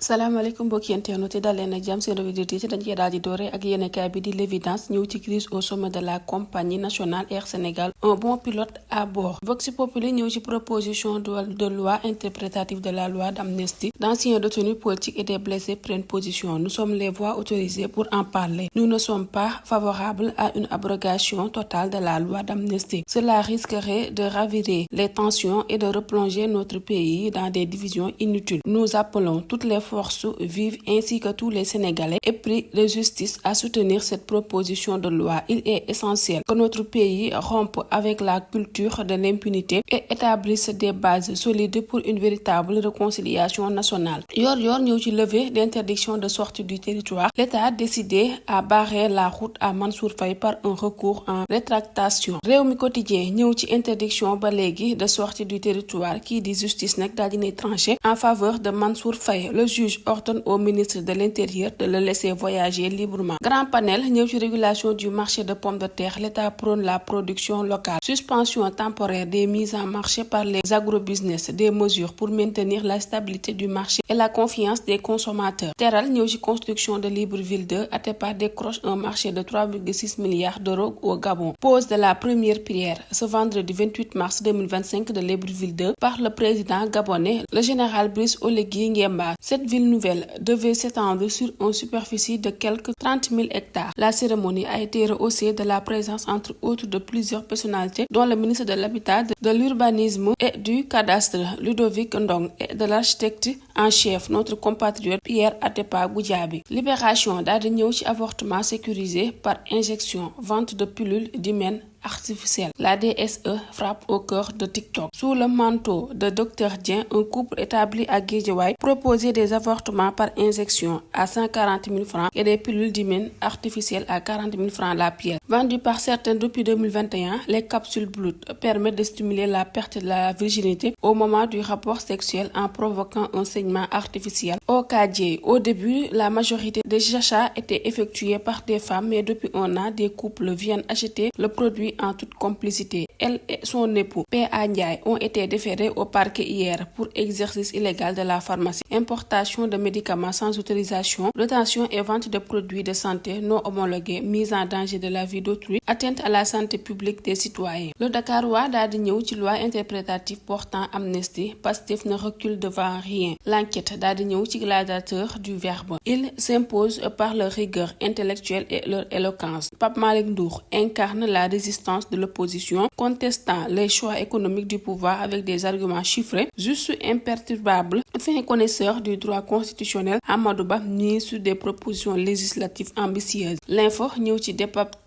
salaamaaleykum mbokki internet yi dal leen ak jàmm seen revue de titre dañ koy daal di doore ak yéenekaay bi di l'évidence ñëw ci crise au sommet de la compagnie nationale Air Sénégal un bon pilote à bord. Vox Populi ñëw ci proposition de loi interprétative de la loi d'amnistie. D'anciens détenus politiques et des blessés prennent position. Nous sommes les voix autorisées pour en parler. Nous ne sommes pas favorables à une abrogation totale de la loi d'amnistie. Cela risquerait de raviver les tensions et de replonger notre pays dans des divisions inutiles. Nous appelons toutes les forces vives ainsi que tous les Sénégalais épris de justice à soutenir cette proposition de loi. Il est essentiel que notre pays rompe avec la culture de l'impunité et établisse des bases solides pour une véritable réconciliation nationale. Yor ñëw ci levée d'interdiction de sortie du territoire. L'État a décidé à barrer la route à Mansour Faye par un recours en rétractation. Rewmi Quotidien ñëw ci interdiction ba léegi de sortie du territoire kii di justice nag daal dina tranché en faveur de Mansour Faye. Le juge ordonne au ministre de l'Intérieur de le laisser voyager librement. Grand panel ñëw ci régulation du marché de pommes de terre. L'État prône la production locale. Suspension temporaire des mises en marché par les agrobusiness. Des mesures pour maintenir la stabilité du marché et la confiance des consommateurs. Teral ñëw ci construction de Libreville 2. Atepa décroche un marché de 3,6 milliards d'euros au Gabon. Pose de la première prière ce vendredi 28 mars 2025 de Libreville 2 par le président gabonais, le général Brice Oligui Nguema. Cette ville nouvelle devait s'étendre sur une superficie de quelques 30 000 hectares. La cérémonie a été rehaussée de la présence entre autres de plusieurs personnalités dont le ministre de l'Habitat, de l'Urbanisme et du Cadastre, Ludovic Ndong, et de l'architecte en chef, notre compatriote Pierre Atepa Goudiaby. Libération daal di ñëw ci avortement sécurisé par injection, vente de pilules d'hymen artificielle. La DSE frappe au cœur de TikTok. Sous le manteau de Dr Dieng, un couple établi à Guédiawaye proposait des avortements par injection à 140 000 francs et des pilules d'hymen artificielle à 40 000 francs la pièce. Vendues par certains depuis 2021, les capsules Blood permettent de stimuler la perte de la virginité au moment du rapport sexuel en provoquant un saignement artificiel. Au Cadier, au début, la majorité des achats étaient effectués par des femmes, mais depuis un an, des couples viennent acheter le produit en toute complicité. Elle et son époux, P.A. Ndiaye, ont été déférés au parquet hier pour exercice illégal de la pharmacie, importation de médicaments sans autorisation, détention et vente de produits de santé non homologués, mise en danger de la vie d'autrui, atteinte à la santé publique des citoyens. Le Dakarois daal di ñëw ci loi interprétative portant amnistie. Pastef ne recule devant rien. L'enquête daal di ñëw ci gladiateur du verbe. Ils s'imposent par leur rigueur intellectuelle et leur éloquence. Pape Malick Ndour incarne la résistance de l'opposition, contestant les choix économiques du pouvoir avec des arguments chiffrés, juste imperturbable. Fin connaisseur du droit constitutionnel, Amadou Ba nie sur des propositions législatives ambitieuses. L'info ñëw ci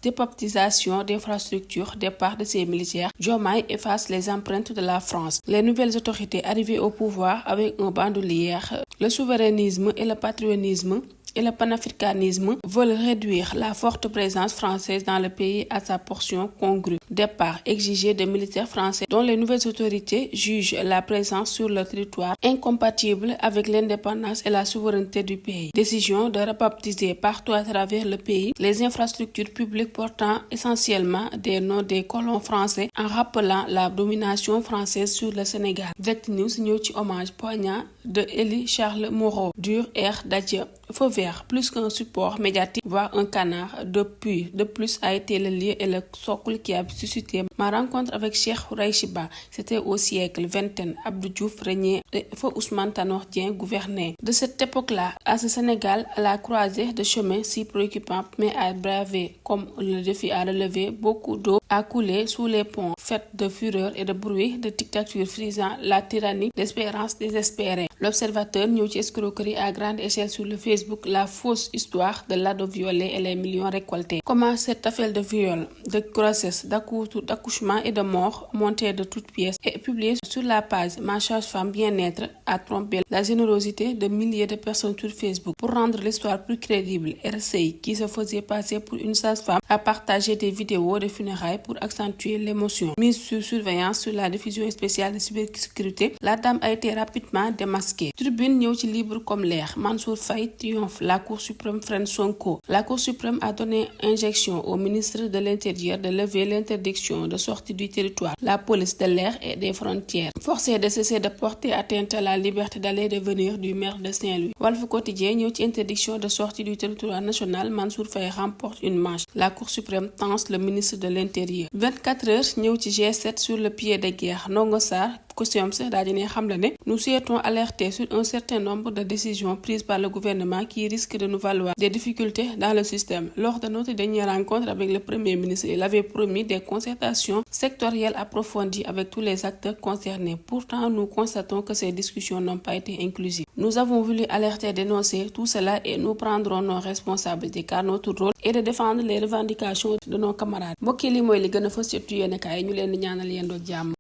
débaptisation d'infrastructures, départ de ses militaires. Diomaye efface les empreintes de la France. Les nouvelles autorités arrivées au pouvoir avec un bandoulière. Le souverainisme et le patriotisme et le panafricanisme veulent réduire la forte présence française dans le pays à sa portion congrue. Départ exigé des militaires français dont les nouvelles autorités jugent la présence sur le territoire incompatible avec l'indépendance et la souveraineté du pays. Décision de rebaptiser partout à travers le pays les infrastructures publiques portant essentiellement des noms des colons français en rappelant la domination française sur le Sénégal. Direct News ñëw ci hommage poignant de Élie Charles Moreau, dur air d'adieu. Feu vert, plus qu'un support médiatique, voire un canard depuis. De plus a été le lieu et le socle qui a suscité ma rencontre avec Cheikh Houraïchiba. C'était au siècle vingtaine. Abdou Diouf régnait et Feu Ousmane Tanor Dieng gouvernait. De cette époque-là, à ce Sénégal, à la croisée de chemins si préoccupants, mais à braver comme le défi à relever, beaucoup d'eau a coulé sous les ponts, faite de fureur et de bruit, de dictature frisant la tyrannie, d'espérance désespérée. L'observateur ñëw ci escroquerie à grande échelle sur le Facebook, la fausse histoire de l'ado violé et les millions récoltés. Comment cette affaire de viol, de grossesse, d'accouchement et de mort montée de toutes pièces et publiée sur la page Ma sage-femme bien-être a trompé la générosité de milliers de personnes sur Facebook. Pour rendre l'histoire plus crédible, RCI, qui se faisait passer pour une sage-femme, a partagé des vidéos de funérailles travail pour accentuer l'émotion. Mise sur surveillance sur la diffusion spéciale de cybersécurité, la dame a été rapidement démasquée. Tribune ñëw ci libre comme l'air. Mansour Faye triomphe. La Cour suprême freine Sonko. La Cour suprême a donné injection au ministre de l'Intérieur de lever l'interdiction de sortie du territoire. La police de l'air et des frontières. Forcée de cesser de porter atteinte à la liberté d'aller et de venir du maire de Saint-Louis. Walf Quotidien ñëw ci interdiction de sortie du territoire national. Mansour Faye remporte une manche. La Cour suprême tense le ministre de l'Intérieur. 24 heures ñëw ci G7 sur le pied de guerre. Ndongo Sarr Kosiom se daa dine xam la ne nous souhaitons alerter sur un certain nombre de décisions prises par le gouvernement qui risquent de nous valoir des difficultés dans le système. Lors de notre dernière rencontre avec le Premier ministre, il avait promis des concertations sectorielles approfondies avec tous les acteurs concernés. Pourtant, nous constatons que ces discussions n'ont pas été inclusives. Nous avons voulu alerter, dénoncer tout cela et nous prendrons nos responsabilités car notre rôle est de défendre les revendications de nos camarades. Mbokk yi li mooy li gën a fës ci yéenekaay ñu leen di ñaanal yendoo jàmm.